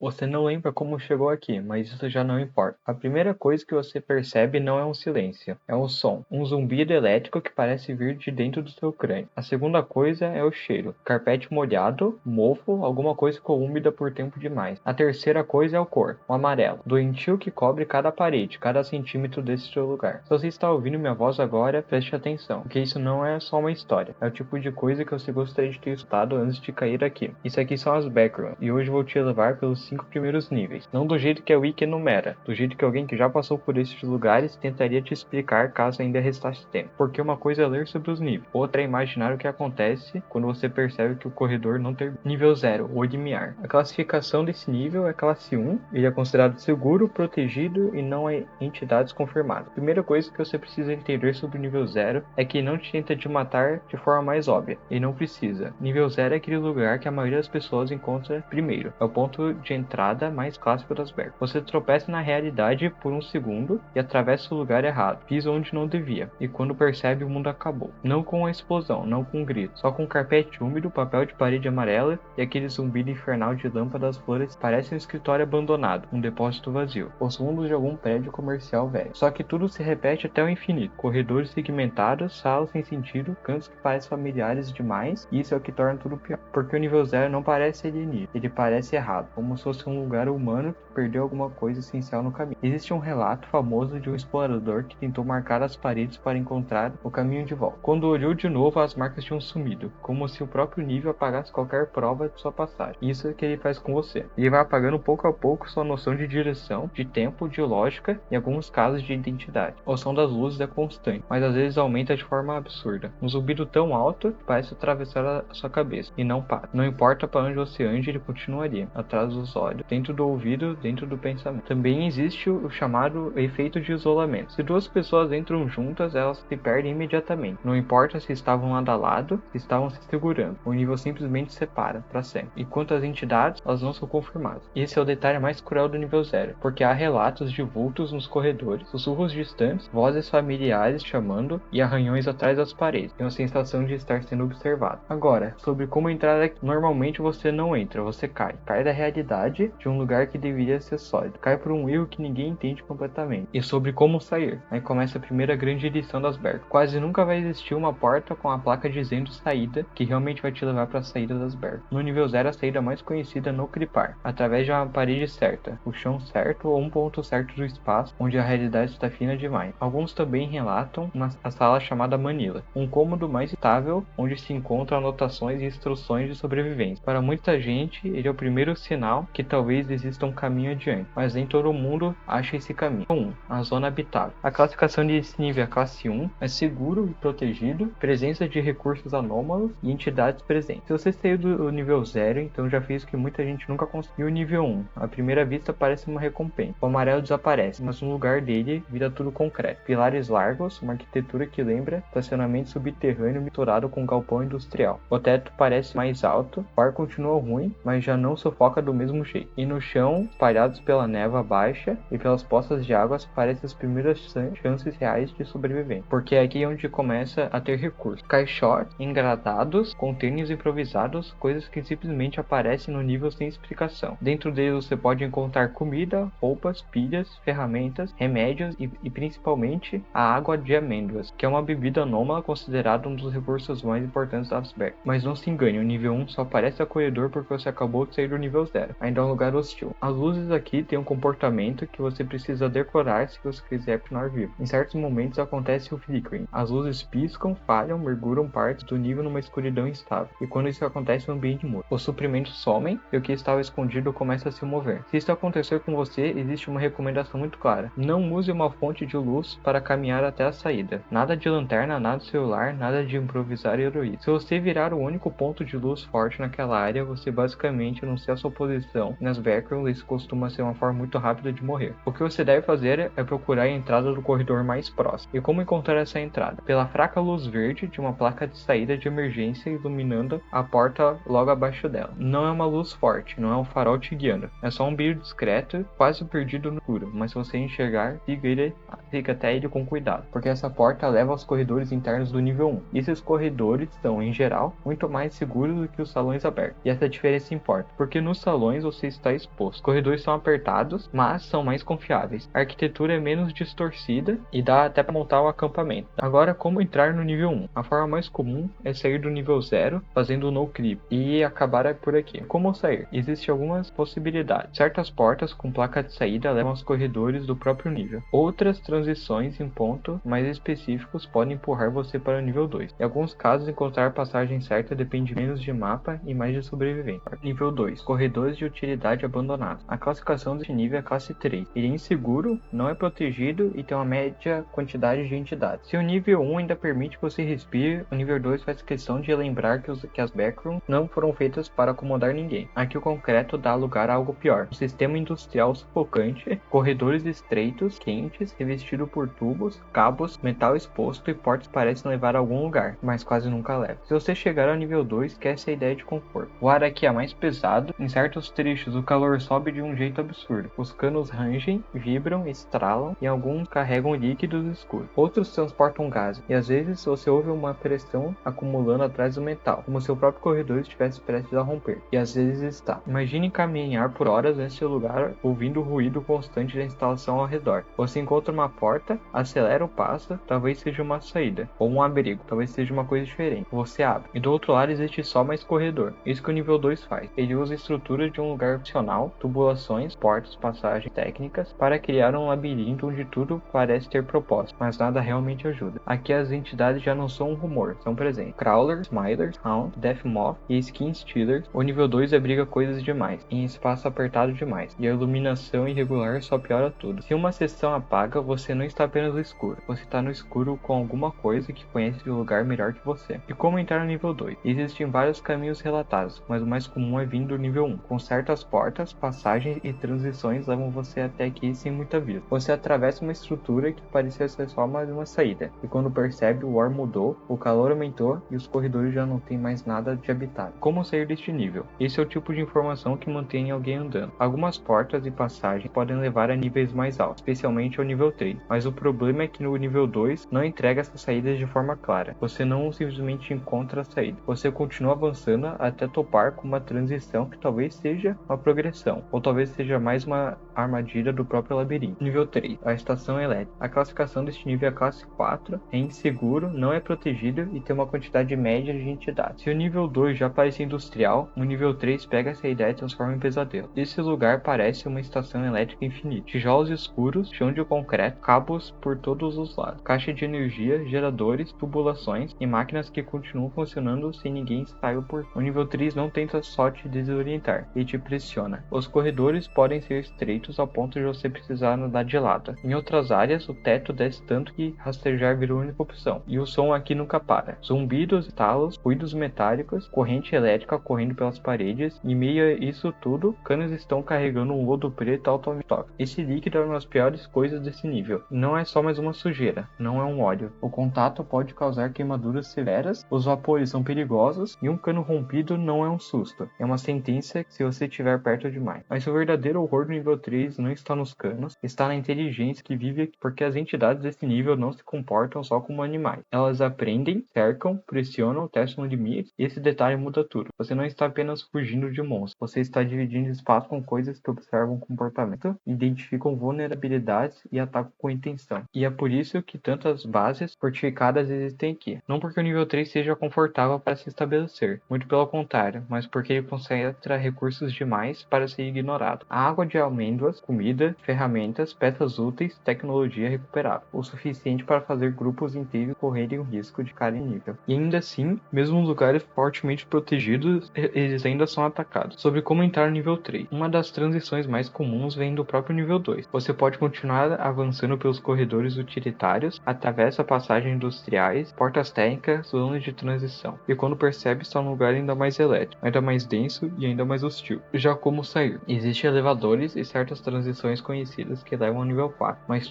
Você não lembra como chegou aqui, mas isso já não importa. A primeira coisa que você percebe não é um silêncio, é um som, um zumbido elétrico que parece vir de dentro do seu crânio. A segunda coisa é o cheiro, carpete molhado, mofo, alguma coisa ficou úmida por tempo demais. A terceira coisa é o cor, o amarelo, doentio que cobre cada parede, cada centímetro desse seu lugar. Se você está ouvindo minha voz agora, preste atenção, porque isso não é só uma história, é o tipo de coisa que você gostaria de ter escutado antes de cair aqui. Isso aqui são as backgrounds, e hoje vou te levar pelos 5 primeiros níveis. Não do jeito que a Wiki enumera, do jeito que alguém que já passou por esses lugares tentaria te explicar caso ainda restasse tempo. Porque uma coisa é ler sobre os níveis, outra é imaginar o que acontece quando você percebe que o corredor não termina. Nível 0, o limiar. A classificação desse nível é classe 1, ele é considerado seguro, protegido e não é entidades confirmadas. A primeira coisa que você precisa entender sobre o nível 0 é que ele não te tenta te matar de forma mais óbvia, ele não precisa. Nível 0 é aquele lugar que a maioria das pessoas encontra primeiro, é o ponto de entrada mais clássico das Berg. Você tropeça na realidade por um segundo e atravessa o lugar errado, pisa onde não devia, e quando percebe o mundo acabou. Não com a explosão, não com um grito, só com carpete úmido, papel de parede amarela e aquele zumbido infernal de lâmpadas flores. Parece um escritório abandonado, um depósito vazio, os fundos de algum prédio comercial velho. Só que tudo se repete até o infinito, corredores segmentados, salas sem sentido, cantos que parecem familiares demais, e isso é o que torna tudo pior, porque o nível 0 não parece alienígena, ele parece errado, como se fosse um lugar humano que perdeu alguma coisa essencial no caminho. Existe um relato famoso de um explorador que tentou marcar as paredes para encontrar o caminho de volta. Quando olhou de novo, as marcas tinham sumido, como se o próprio nível apagasse qualquer prova de sua passagem. Isso é o que ele faz com você. Ele vai apagando pouco a pouco sua noção de direção, de tempo, de lógica e em alguns casos de identidade. O som das luzes é constante, mas às vezes aumenta de forma absurda. Um zumbido tão alto que parece atravessar a sua cabeça e não para. Não importa para onde você ande, ele continuaria, atrás dos olhos, dentro do ouvido, dentro do pensamento. Também existe o chamado efeito de isolamento. Se duas pessoas entram juntas, elas se perdem imediatamente. Não importa se estavam lado a lado, se estavam se segurando. O nível simplesmente separa para sempre. E quanto às entidades, elas não são confirmadas. Esse é o detalhe mais cruel do nível 0, porque há relatos de vultos nos corredores, sussurros distantes, vozes familiares chamando e arranhões atrás das paredes. Tem uma sensação de estar sendo observado. Agora, sobre como entrar aqui. Normalmente você não entra, você cai. Cai da realidade de um lugar que deveria ser sólido. Cai por um erro que ninguém entende completamente. E sobre como sair. Aí começa a primeira grande edição das Berg. Quase nunca vai existir uma porta com a placa dizendo saída, que realmente vai te levar para a saída das Berg. No nível 0, a saída mais conhecida é no Cripar, através de uma parede certa, o chão certo ou um ponto certo do espaço, onde a realidade está fina demais. Alguns também relatam a sala chamada Manila, um cômodo mais estável, onde se encontram anotações e instruções de sobrevivência. Para muita gente, ele é o primeiro sinal que talvez exista um caminho adiante, mas nem todo mundo acha esse caminho. 1. A zona habitável. A classificação desse nível é classe 1, é seguro e protegido, presença de recursos anômalos e entidades presentes. Se você saiu do nível 0, então já fez o que muita gente nunca conseguiu. O nível 1, à primeira vista parece uma recompensa. O amarelo desaparece, mas no lugar dele vira tudo concreto. Pilares largos, uma arquitetura que lembra estacionamento subterrâneo misturado com galpão industrial. O teto parece mais alto, o ar continua ruim, mas já não sufoca do mesmo jeito. E no chão, espalhados pela névoa baixa e pelas poças de águas, parecem as primeiras chances reais de sobrevivência. Porque é aqui onde começa a ter recursos. Caixotes, engradados, containers improvisados, coisas que simplesmente aparecem no nível sem explicação. Dentro deles você pode encontrar comida, roupas, pilhas, ferramentas, remédios e principalmente a água de amêndoas, que é uma bebida anômala considerada um dos recursos mais importantes das Berg. Mas não se engane, o nível 1 só parece acolhedor porque você acabou de sair do nível 0. Ainda é um lugar hostil. As luzes aqui têm um comportamento que você precisa decorar se você quiser continuar vivo. Em certos momentos acontece o flickering. As luzes piscam, falham, mergulham partes do nível numa escuridão instável. E quando isso acontece, o ambiente muda. Os suprimentos somem e o que estava escondido começa a se mover. Se isso acontecer com você, existe uma recomendação muito clara. Não use uma fonte de luz para caminhar até a saída. Nada de lanterna, nada de celular, nada de improvisar heroísmo. Se você virar o único ponto de luz forte naquela área, você basicamente anuncia sua posição. Nas backgrounds, isso costuma ser uma forma muito rápida de morrer. O que você deve fazer é procurar a entrada do corredor mais próximo. E como encontrar essa entrada? Pela fraca luz verde de uma placa de saída de emergência iluminando a porta logo abaixo dela. Não é uma luz forte, não é um farol te guiando. É só um brilho discreto, quase perdido no escuro. Mas se você enxergar, siga até ele com cuidado, porque essa porta leva aos corredores internos do nível 1. E esses corredores são, em geral, muito mais seguros do que os salões abertos. E essa diferença importa, porque nos salões você está exposto. Os corredores são apertados, mas são mais confiáveis. A arquitetura é menos distorcida e dá até para montar o acampamento. Agora, como entrar no nível 1? A forma mais comum é sair do nível 0 fazendo o no creep e acabar por aqui. Como sair? Existem algumas possibilidades. Certas portas com placa de saída levam aos corredores do próprio nível. Outras transições em pontos mais específicos podem empurrar você para o nível 2. Em alguns casos, encontrar a passagem certa depende menos de mapa e mais de sobrevivência. Nível 2. Corredores de utilidade abandonados. A classificação deste nível é classe 3. Ele é inseguro, não é protegido e tem uma média quantidade de entidades. Se o nível 1 ainda permite que você respire, o nível 2 faz questão de lembrar que as backrooms não foram feitas para acomodar ninguém. Aqui o concreto dá lugar a algo pior. Um sistema industrial sufocante, corredores estreitos, quentes, revestido por tubos, cabos, metal exposto e portas parecem levar a algum lugar, mas quase nunca levam. Se você chegar ao nível 2, esquece a ideia de conforto. O ar aqui é mais pesado, em certos trechos o calor sobe de um jeito absurdo. Os canos rangem, vibram, estralam e alguns carregam líquidos escuros. Outros transportam gases e às vezes você ouve uma pressão acumulando atrás do metal, como se o próprio corredor estivesse prestes a romper. E às vezes está. Imagine caminhar por horas nesse lugar ouvindo o ruído constante da instalação ao redor. Você encontra uma porta, acelera o passo, talvez seja uma saída, ou um abrigo, talvez seja uma coisa diferente. Você abre. E do outro lado existe só mais corredor. Isso que o nível 2 faz. Ele usa a estrutura de um lugar opcional, tubulações, portas, passagens técnicas, para criar um labirinto onde tudo parece ter propósito, mas nada realmente ajuda. Aqui as entidades já não são um rumor, são presentes. Crawlers, Smilers, Hound, Death Moth e Skin Stealers. O nível 2 abriga coisas demais, em espaço apertado demais, e a iluminação irregular só piora tudo. Se uma seção apaga, você não está apenas no escuro, você está no escuro com alguma coisa que conhece o lugar melhor que você. E como entrar no nível 2? Existem vários caminhos relatados, mas o mais comum é vindo do nível 1. Com certas portas, passagens e transições levam você até aqui sem muita vista. Você atravessa uma estrutura que parecia ser só mais uma saída, e quando percebe, o ar mudou, o calor aumentou e os corredores já não têm mais nada de habitado. Como sair deste nível? Esse é o tipo de informação que mantém alguém andando. Algumas portas e passagens podem levar a níveis mais altos, especialmente ao nível 3, mas o problema é que no nível 2 não entrega essas saídas de forma clara. Você não simplesmente encontra a saída. Você continua avançando até topar com uma transição que talvez seja uma progressão, ou talvez seja mais uma armadilha do próprio labirinto. Nível 3. A estação elétrica. A classificação deste nível é classe 4, é inseguro, não é protegido e tem uma quantidade média de entidades. Se o nível 2 já parece industrial, o nível 3 pega essa ideia e transforma em pesadelo. Esse lugar parece uma estação elétrica infinita. Tijolos escuros, chão de concreto, cabos por todos os lados, caixa de energia, geradores, tubulações e máquinas que continuam funcionando sem ninguém saiba por. O nível 3 não tenta só te desorientar, e te pressiona. Os corredores podem ser estreitos ao ponto de você precisar nadar de lado. Em outras áreas, o teto desce tanto que rastejar virou a única opção. E o som aqui nunca para. Zumbidos, estalos, ruídos metálicos, corrente elétrica correndo pelas paredes, e meio a isso tudo, canos estão carregando um lodo preto altamente tóxico. Esse líquido é uma das piores coisas desse nível. Não é só mais uma sujeira, não é um óleo. O contato pode causar queimaduras severas, os vapores são perigosos, e um cano rompido não é um susto. É uma sentença se você estiver perto demais. Mas o verdadeiro horror do nível 3 não está nos canos, está na inteligência que vive aqui, porque as entidades desse nível não se comportam só como animais. Elas aprendem, cercam, pressionam, testam limites, e esse detalhe muda tudo. Você não está apenas fugindo de monstros, você está dividindo espaço com coisas que observam comportamento, identificam vulnerabilidades e atacam com intenção. E é por isso que tantas bases fortificadas existem aqui. Não porque o nível 3 seja confortável para se estabelecer, muito pelo contrário, mas porque ele concentra recursos demais para ser ignorado. A água de amêndoas, comida, ferramentas, peças úteis, tecnologia recuperável, o suficiente para fazer grupos inteiros correrem o risco de cair em nível. E ainda assim, mesmo em lugares fortemente protegidos, eles ainda são atacados. Sobre como entrar no nível 3. Uma das transições mais comuns vem do próprio nível 2. Você pode continuar avançando pelos corredores utilitários, atravessa passagens industriais, portas técnicas, zonas de transição. E quando percebe, está num lugar ainda mais elétrico, ainda mais denso e ainda mais hostil. Já como sair? Existem elevadores e certas transições conhecidas que levam ao nível 4, mas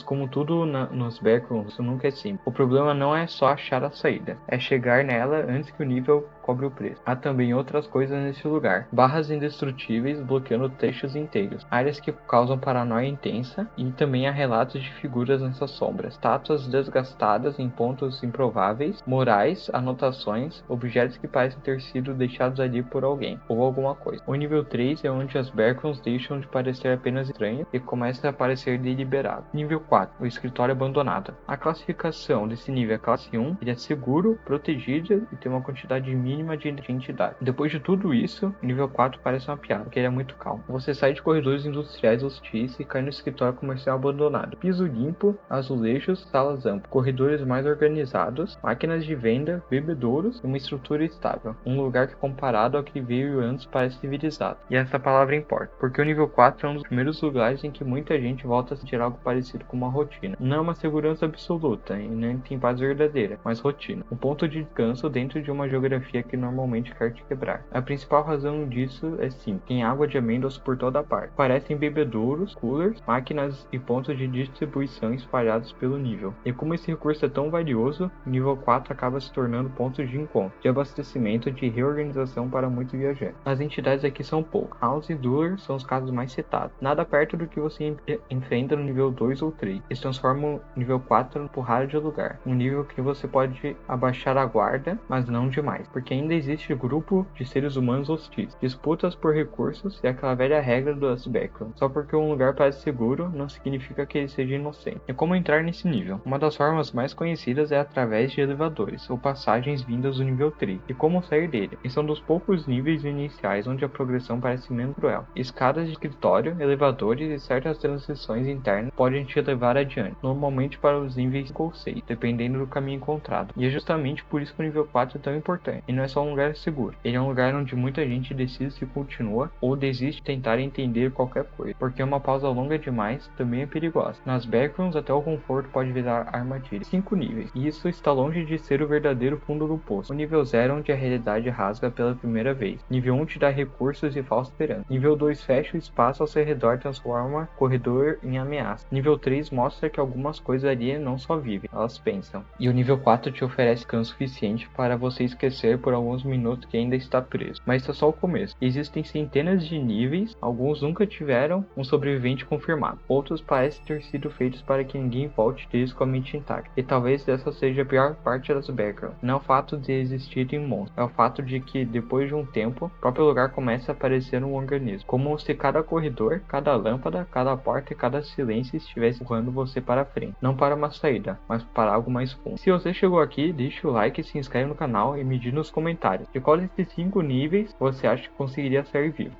como tudo nos backrooms, isso nunca é simples. O problema não é só achar a saída, é chegar nela antes que o nível cobre o preço. Há também outras coisas nesse lugar. Barras indestrutíveis bloqueando trechos inteiros. Áreas que causam paranoia intensa e também há relatos de figuras nessas sombras. Estátuas desgastadas em pontos improváveis, murais, anotações, objetos que parecem ter sido deixados ali por alguém ou alguma coisa. O nível 3 é onde as Backrooms deixam de parecer apenas estranhas e começam a parecer deliberadas. Nível 4, o escritório abandonado. A classificação desse nível é classe 1, ele é seguro, protegido e tem uma quantidade mínima de entidades. Depois de tudo isso, o nível 4 parece uma piada, porque ele é muito calmo. Você sai de corredores industriais hostis e cai no escritório comercial abandonado. Piso limpo, azulejos, salas amplas, corredores mais organizados, máquinas de venda, bebedouros e uma estrutura estável. Um lugar que comparado ao que veio antes parece civilizado. E essa palavra importa, porque o nível 4 é um dos primeiros lugares em que muita gente volta a sentir algo parecido com uma rotina. Não é uma segurança absoluta e nem tem paz verdadeira, mas rotina. Um ponto de descanso dentro de uma geografia que normalmente quer te quebrar. A principal razão disso é sim, tem água de amêndoas por toda parte. Parecem bebedouros, coolers, máquinas e pontos de distribuição espalhados pelo nível. E como esse recurso é tão valioso, o nível 4 acaba se tornando ponto de encontro, de abastecimento e de reorganização para muitos viajantes. As entidades aqui são poucas. House e Duller são os casos mais citados. Nada perto do que você enfrenta no nível 2 ou 3. Eles transformam o nível 4 no porrada de lugar. Um nível que você pode abaixar a guarda, mas não demais, porque ainda existe grupo de seres humanos hostis, disputas por recursos e aquela velha regra das Backrooms. Só porque um lugar parece seguro, não significa que ele seja inocente. E como entrar nesse nível? Uma das formas mais conhecidas é através de elevadores, ou passagens vindas do nível 3, e como sair dele. E são dos poucos níveis iniciais onde a progressão parece menos cruel. Escadas de escritório, elevadores e certas transições internas podem te levar adiante, normalmente para os níveis 5 ou 6, dependendo do caminho encontrado. E é justamente por isso que o nível 4 é tão importante. E não é só um lugar seguro, ele é um lugar onde muita gente decide se continua ou desiste de tentar entender qualquer coisa, porque uma pausa longa demais também é perigosa. Nas Backrooms até o conforto pode virar armadilha. 5 níveis, e isso está longe de ser o verdadeiro fundo do poço. O nível 0 onde a realidade rasga pela primeira vez. Nível 1 te dá recursos e falsa esperança. Nível 2 fecha o espaço ao seu redor e transforma o corredor em ameaça. Nível 3 mostra que algumas coisas ali não só vivem, elas pensam. E o nível 4 te oferece descanso suficiente para você esquecer por alguns minutos que ainda está preso. Mas isso é só o começo. Existem centenas de níveis, alguns nunca tiveram um sobrevivente confirmado. Outros parecem ter sido feitos para que ninguém volte deles com a mente intacta. E talvez essa seja a pior parte das Backrooms. Não é o fato de existirem monstros, é o fato de que depois de um tempo, o próprio lugar começa a parecer um organismo. Como se cada corredor, cada lâmpada, cada porta e cada silêncio estivesse empurrando você para frente. Não para uma saída, mas para algo mais fundo. Se você chegou aqui, deixe o like, se inscreve no canal e me diga nos comentários de qual desses 5 níveis você acha que conseguiria sair vivo.